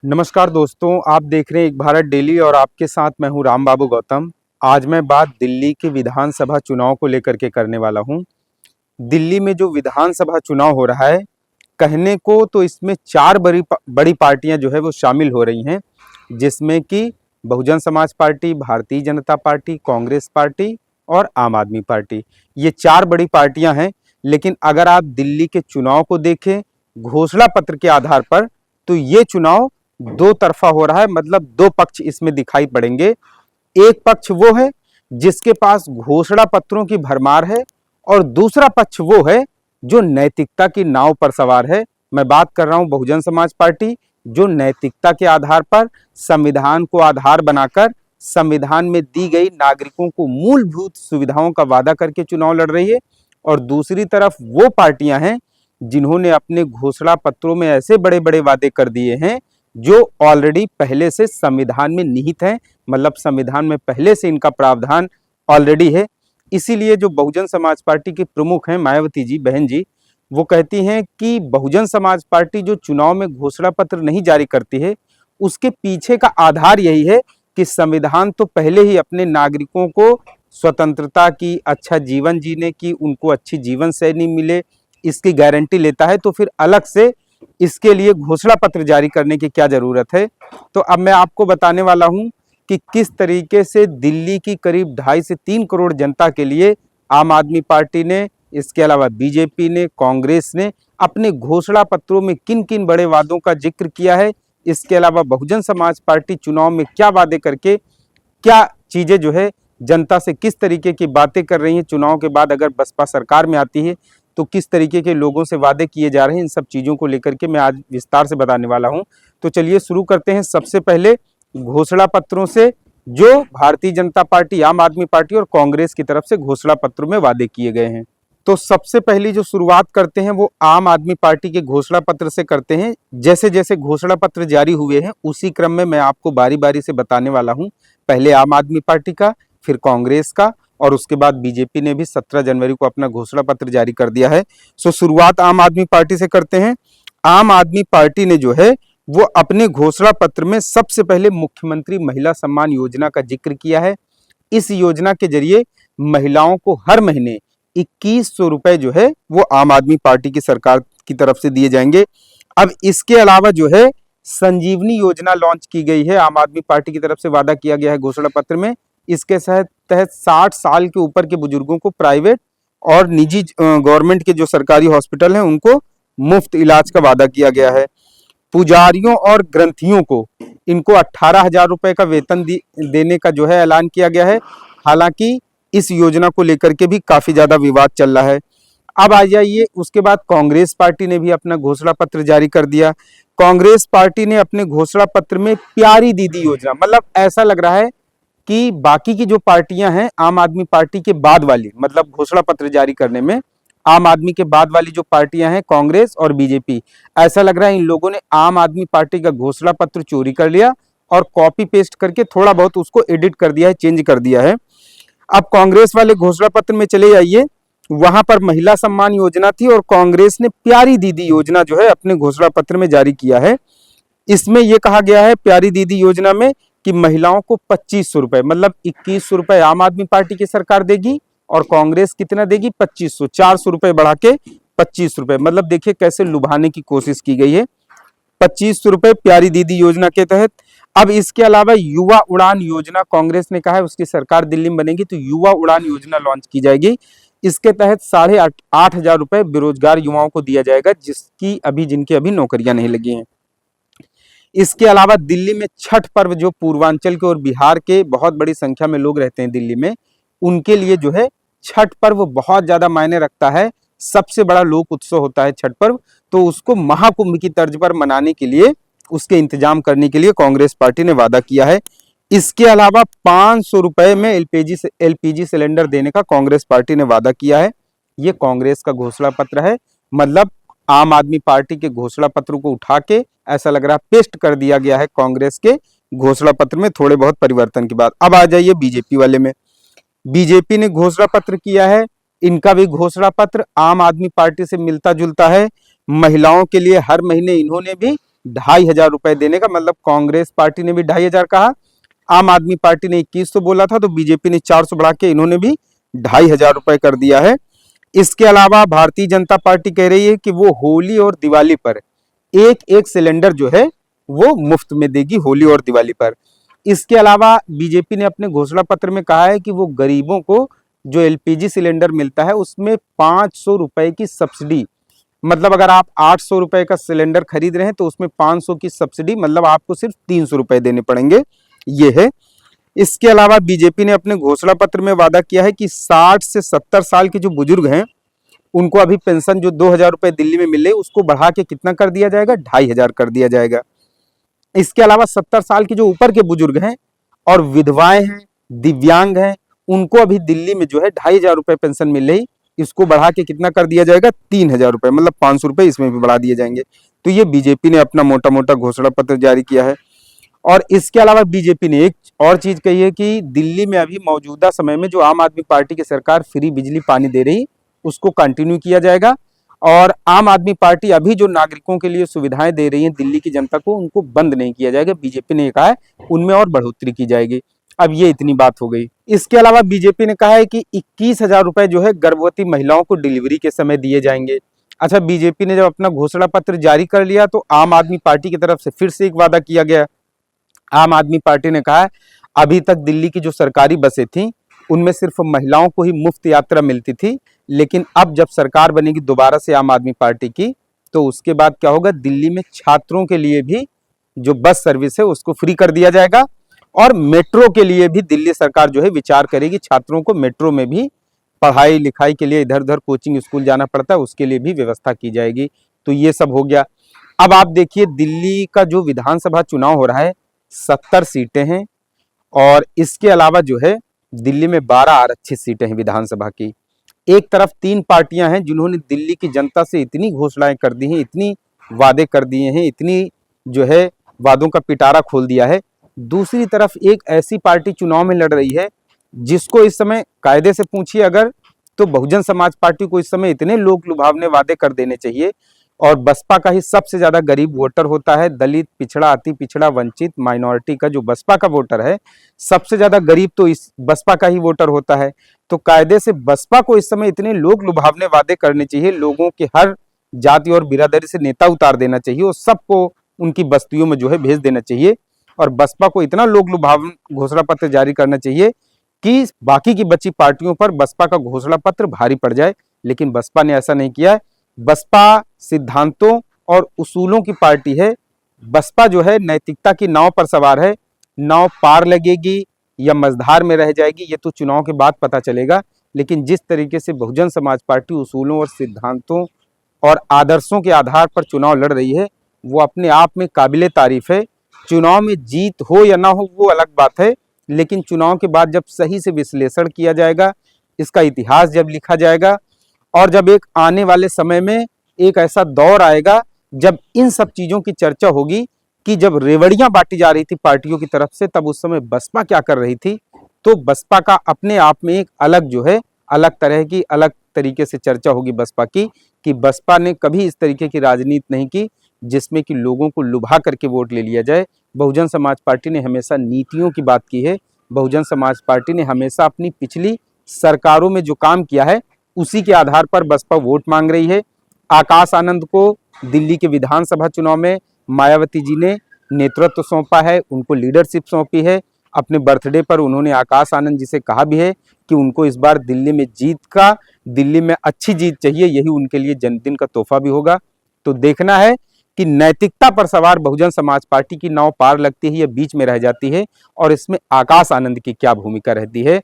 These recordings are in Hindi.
नमस्कार दोस्तों, आप देख रहे हैं एक भारत डेली और आपके साथ मैं हूं राम बाबू गौतम। आज मैं बात दिल्ली के विधानसभा चुनाव को लेकर के करने वाला हूं। दिल्ली में जो विधानसभा चुनाव हो रहा है, कहने को तो इसमें चार बड़ी पार्टियां जो है वो शामिल हो रही हैं, जिसमें कि Bahujan Samaj party, Bharatiya Janata party, Congress party और आम आदमी पार्टी। ये चार बड़ी पार्टियां हैं। लेकिन अगर आप दिल्ली के चुनाव को देखें घोषणा पत्र के आधार पर, तो ये चुनाव दो तरफा हो रहा है। मतलब दो पक्ष इसमें दिखाई पड़ेंगे। एक पक्ष वो है जिसके पास घोषणा पत्रों की भरमार है और दूसरा पक्ष वो है जो नैतिकता की नाव पर सवार है। मैं बात कर रहा हूं बहुजन समाज पार्टी, जो नैतिकता के आधार पर संविधान को आधार बनाकर संविधान में दी गई नागरिकों को मूलभूत सुविधाओं का वादा करके चुनाव लड़ रही है। और दूसरी तरफ वो पार्टियां हैं जिन्होंने अपने घोषणा पत्रों में ऐसे बड़े बड़े वादे कर दिए हैं जो ऑलरेडी पहले से संविधान में निहित है। मतलब संविधान में पहले से इनका प्रावधान ऑलरेडी है। इसीलिए जो बहुजन समाज पार्टी की प्रमुख हैं मायावती जी, बहन जी, वो कहती हैं कि बहुजन समाज पार्टी जो चुनाव में घोषणा पत्र नहीं जारी करती है, उसके पीछे का आधार यही है कि संविधान तो पहले ही अपने नागरिकों को स्वतंत्रता की, अच्छा जीवन जीने की, उनको अच्छी जीवन शैली मिले, इसकी गारंटी लेता है। तो फिर अलग से इसके लिए घोषणा पत्र जारी करने की क्या जरूरत है। तो अब मैं आपको बताने वाला हूं कि किस तरीके से दिल्ली की करीब 2.5 से 3 करोड़ जनता के लिए आम आदमी पार्टी ने, इसके अलावा बीजेपी ने, कांग्रेस ने अपने घोषणा पत्रों में किन किन बड़े वादों का जिक्र किया है। इसके अलावा बहुजन समाज पार्टी चुनाव में क्या वादे करके, क्या चीजें जो है जनता से किस तरीके की बातें कर रही हैं। चुनाव के बाद अगर बसपा सरकार में आती है तो किस तरीके के लोगों से वादे किए जा रहे हैं, इन सब चीजों को लेकर के मैं आज विस्तार से बताने वाला हूं। तो चलिए शुरू करते हैं। सबसे पहले घोषणा पत्रों से, जो भारतीय जनता पार्टी, आम आदमी पार्टी और कांग्रेस की तरफ से घोषणा पत्रों में वादे किए गए हैं। तो सबसे पहली जो शुरुआत करते हैं वो आम आदमी पार्टी के घोषणा पत्र से करते हैं। जैसे जैसे घोषणा पत्र जारी हुए हैं उसी क्रम में मैं आपको बारी बारी से बताने वाला हूं। पहले आम आदमी पार्टी का, फिर कांग्रेस का और उसके बाद बीजेपी ने भी 17 जनवरी को अपना घोषणा पत्र जारी कर दिया है। सो शुरुआत आम आदमी पार्टी से करते हैं। आम आदमी पार्टी ने जो है वो अपने घोषणा पत्र में सबसे पहले मुख्यमंत्री महिला सम्मान योजना का जिक्र किया है। इस योजना के जरिए महिलाओं को हर महीने 2100 रुपए जो है वो आम आदमी पार्टी की सरकार की तरफ से दिए जाएंगे। अब इसके अलावा जो है संजीवनी योजना लॉन्च की गई है, आम आदमी पार्टी की तरफ से वादा किया गया है घोषणा पत्र में। इसके तहत 60 साल के ऊपर के बुजुर्गों को प्राइवेट और निजी गवर्नमेंट के जो सरकारी हॉस्पिटल हैं उनको मुफ्त इलाज का वादा किया गया है। पुजारियों और ग्रंथियों को इनको 18,000 रुपए का वेतन देने का जो है ऐलान किया गया है। हालांकि इस योजना को लेकर के भी काफी ज्यादा विवाद चल रहा है। अब आ जाइए, उसके बाद कांग्रेस पार्टी ने भी अपना घोषणा पत्र जारी कर दिया। कांग्रेस पार्टी ने अपने घोषणा पत्र में प्यारी दीदी योजना, मतलब ऐसा लग रहा है कि बाकी की जो पार्टियां हैं आम आदमी पार्टी के बाद वाली, मतलब घोषणा पत्र जारी करने में आम आदमी के बाद वाली जो पार्टियां हैं कांग्रेस और बीजेपी, ऐसा लग रहा है इन लोगों ने आम आदमी पार्टी का घोषणा पत्र चोरी कर लिया और कॉपी पेस्ट करके थोड़ा बहुत उसको एडिट कर दिया है, चेंज कर दिया है। अब कांग्रेस वाले घोषणा पत्र में चले जाइए, वहां पर महिला सम्मान योजना थी और कांग्रेस ने प्यारी दीदी योजना जो है अपने घोषणा पत्र में जारी किया है। इसमें यह कहा गया है प्यारी दीदी योजना में कि महिलाओं को 2500 रुपए, मतलब 2100 रुपए आम आदमी पार्टी की सरकार देगी और कांग्रेस कितना देगी, 2500, 400 रुपए बढ़ा के 25 रुपए। मतलब देखिए कैसे लुभाने की कोशिश की गई है। 2500 रुपए प्यारी दीदी योजना के तहत। अब इसके अलावा युवा उड़ान योजना, कांग्रेस ने कहा है उसकी सरकार दिल्ली में बनेगी तो युवा उड़ान योजना लॉन्च की जाएगी। इसके तहत 8,500 रुपए बेरोजगार युवाओं को दिया जाएगा जिनकी अभी नौकरियां नहीं लगी हैं। इसके अलावा दिल्ली में छठ पर्व, जो पूर्वांचल के और बिहार के बहुत बड़ी संख्या में लोग रहते हैं दिल्ली में, उनके लिए जो है छठ पर्व बहुत ज्यादा मायने रखता है। सबसे बड़ा लोक उत्सव होता है छठ पर्व। तो उसको महाकुंभ की तर्ज पर मनाने के लिए, उसके इंतजाम करने के लिए कांग्रेस पार्टी ने वादा किया है। इसके अलावा 500 रुपए में एलपीजी सिलेंडर देने का कांग्रेस पार्टी ने वादा किया है। ये कांग्रेस का घोषणा पत्र है। मतलब आम आदमी पार्टी के घोषणा पत्र को उठा के ऐसा लग रहा है पेस्ट कर दिया गया है कांग्रेस के घोषणा पत्र में, थोड़े बहुत परिवर्तन के बाद। अब आ जाइए बीजेपी वाले में। बीजेपी ने घोषणा पत्र किया है। इनका भी घोषणा पत्र आम आदमी पार्टी से मिलता जुलता है। महिलाओं के लिए हर महीने इन्होंने भी 2,500 रुपए देने का, मतलब कांग्रेस पार्टी ने भी 2,500 कहा, आम आदमी पार्टी ने 2100 बोला था, तो बीजेपी ने 400 बढ़ा के इन्होंने भी 2,500 रुपए कर दिया है। इसके अलावा भारतीय जनता पार्टी कह रही है कि वो होली और दिवाली पर एक एक सिलेंडर जो है वो मुफ्त में देगी, होली और दिवाली पर। इसके अलावा बीजेपी ने अपने घोषणा पत्र में कहा है कि वो गरीबों को जो एलपीजी सिलेंडर मिलता है उसमें 500 रुपए की सब्सिडी, मतलब अगर आप 800 रुपए का सिलेंडर खरीद रहे हैं तो उसमें 500 की सब्सिडी, मतलब आपको सिर्फ 300 रुपए देने पड़ेंगे, ये है। इसके अलावा बीजेपी ने अपने घोषणा पत्र में वादा किया है कि 60 से 70 साल के जो बुजुर्ग हैं उनको अभी पेंशन जो 2,000 रुपए दिल्ली में मिले उसको बढ़ा के कितना कर दिया जाएगा, 2,500 कर दिया जाएगा। इसके अलावा 70 साल के जो ऊपर के बुजुर्ग हैं और विधवाएं हैं, दिव्यांग हैं, उनको अभी दिल्ली में जो है 2,500 रुपए पेंशन मिल रही, इसको बढ़ा के कितना कर दिया जाएगा, 3,000 रुपए, मतलब 500 रुपए इसमें भी बढ़ा दिए जाएंगे। तो ये बीजेपी ने अपना मोटा मोटा घोषणा पत्र जारी किया है। और इसके अलावा बीजेपी ने एक और चीज कही है कि दिल्ली में अभी मौजूदा समय में जो आम आदमी पार्टी की सरकार फ्री बिजली पानी दे रही उसको कंटिन्यू किया जाएगा, और आम आदमी पार्टी अभी जो नागरिकों के लिए सुविधाएं दे रही है दिल्ली की जनता को, उनको बंद नहीं किया जाएगा। बीजेपी ने कहा है उनमें और बढ़ोतरी की जाएगी। अब ये इतनी बात हो गई। इसके अलावा बीजेपी ने कहा है कि 21,000 रुपए जो है गर्भवती महिलाओं को डिलीवरी के समय दिए जाएंगे। अच्छा, बीजेपी ने जब अपना घोषणा पत्र जारी कर लिया तो आम आदमी पार्टी की तरफ से फिर से एक वादा किया गया। आम आदमी पार्टी ने कहा है अभी तक दिल्ली की जो सरकारी बसें थी उनमें सिर्फ महिलाओं को ही मुफ्त यात्रा मिलती थी, लेकिन अब जब सरकार बनेगी दोबारा से आम आदमी पार्टी की, तो उसके बाद क्या होगा, दिल्ली में छात्रों के लिए भी जो बस सर्विस है उसको फ्री कर दिया जाएगा, और मेट्रो के लिए भी दिल्ली सरकार जो है विचार करेगी, छात्रों को मेट्रो में भी पढ़ाई लिखाई के लिए इधर उधर कोचिंग स्कूल जाना पड़ता है उसके लिए भी व्यवस्था की जाएगी। तो ये सब हो गया। अब आप देखिए दिल्ली का जो विधानसभा चुनाव हो रहा है 70 सीटें हैं, और इसके अलावा जो है दिल्ली में 12 आरक्षित सीटें हैं विधानसभा की। एक तरफ 3 पार्टियां हैं जिन्होंने दिल्ली की जनता से इतनी घोषणाएं कर दी हैं, इतनी वादे कर दिए हैं, इतनी जो है वादों का पिटारा खोल दिया है। दूसरी तरफ एक ऐसी पार्टी चुनाव में लड़ रही है जिसको इस समय कायदे से पूछिए अगर, तो बहुजन समाज पार्टी को इस समय इतने लोक लुभावने वादे कर देने चाहिए, और बसपा का ही सबसे ज्यादा गरीब वोटर होता है, दलित, पिछड़ा, अति पिछड़ा, वंचित, माइनॉरिटी का जो बसपा का वोटर है सबसे ज्यादा गरीब तो इस बसपा का ही वोटर होता है। तो कायदे से बसपा को इस समय इतने लोग लुभावने वादे करने चाहिए, लोगों के हर जाति और बिरादरी से नेता उतार देना चाहिए और सबको उनकी बस्तियों में जो है भेज देना चाहिए, और बसपा को इतना लोग लुभावन घोषणा पत्र जारी करना चाहिए कि बाकी की बची पार्टियों पर बसपा का घोषणा पत्र भारी पड़ जाए। लेकिन बसपा ने ऐसा नहीं किया है। बसपा सिद्धांतों और उसूलों की पार्टी है। बसपा जो है नैतिकता की नाव पर सवार है। नाव पार लगेगी या मझधार में रह जाएगी ये तो चुनाव के बाद पता चलेगा, लेकिन जिस तरीके से बहुजन समाज पार्टी उसूलों और सिद्धांतों और आदर्शों के आधार पर चुनाव लड़ रही है वो अपने आप में काबिले तारीफ है। चुनाव में जीत हो या ना हो वो अलग बात है, लेकिन चुनाव के बाद जब सही से विश्लेषण किया जाएगा, इसका इतिहास जब लिखा जाएगा, और जब एक आने वाले समय में एक ऐसा दौर आएगा जब इन सब चीजों की चर्चा होगी कि जब रेवड़ियां बांटी जा रही थी पार्टियों की तरफ से तब उस समय बसपा क्या कर रही थी, तो बसपा का अपने आप में एक अलग जो है अलग तरह की अलग तरीके से चर्चा होगी बसपा की, कि बसपा ने कभी इस तरीके की राजनीति नहीं की जिसमें कि लोगों को लुभा करके वोट ले लिया जाए। बहुजन समाज पार्टी ने हमेशा नीतियों की बात की है। बहुजन समाज पार्टी ने हमेशा अपनी पिछली सरकारों में जो काम किया है उसी के आधार पर बसपा वोट मांग रही है। आकाश आनंद को दिल्ली के विधानसभा चुनाव में मायावती जी ने नेतृत्व सौंपा है, उनको लीडरशिप सौंपी है। अपने बर्थडे पर उन्होंने आकाश आनंद जी से कहा भी है कि उनको इस बार दिल्ली में अच्छी जीत चाहिए, यही उनके लिए जन्मदिन का तोहफा भी होगा। तो देखना है कि नैतिकता पर सवार बहुजन समाज पार्टी की नाव पार लगती है या बीच में रह जाती है, और इसमें आकाश आनंद की क्या भूमिका रहती है।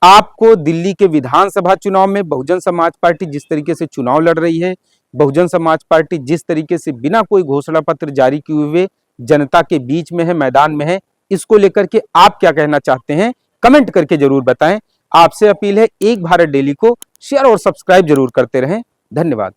आपको दिल्ली के विधानसभा चुनाव में बहुजन समाज पार्टी जिस तरीके से चुनाव लड़ रही है, बहुजन समाज पार्टी जिस तरीके से बिना कोई घोषणा पत्र जारी किए हुए जनता के बीच में है, मैदान में है, इसको लेकर के आप क्या कहना चाहते हैं कमेंट करके जरूर बताएं। आपसे अपील है एक भारत डेली को शेयर और सब्सक्राइब जरूर करते रहें। धन्यवाद।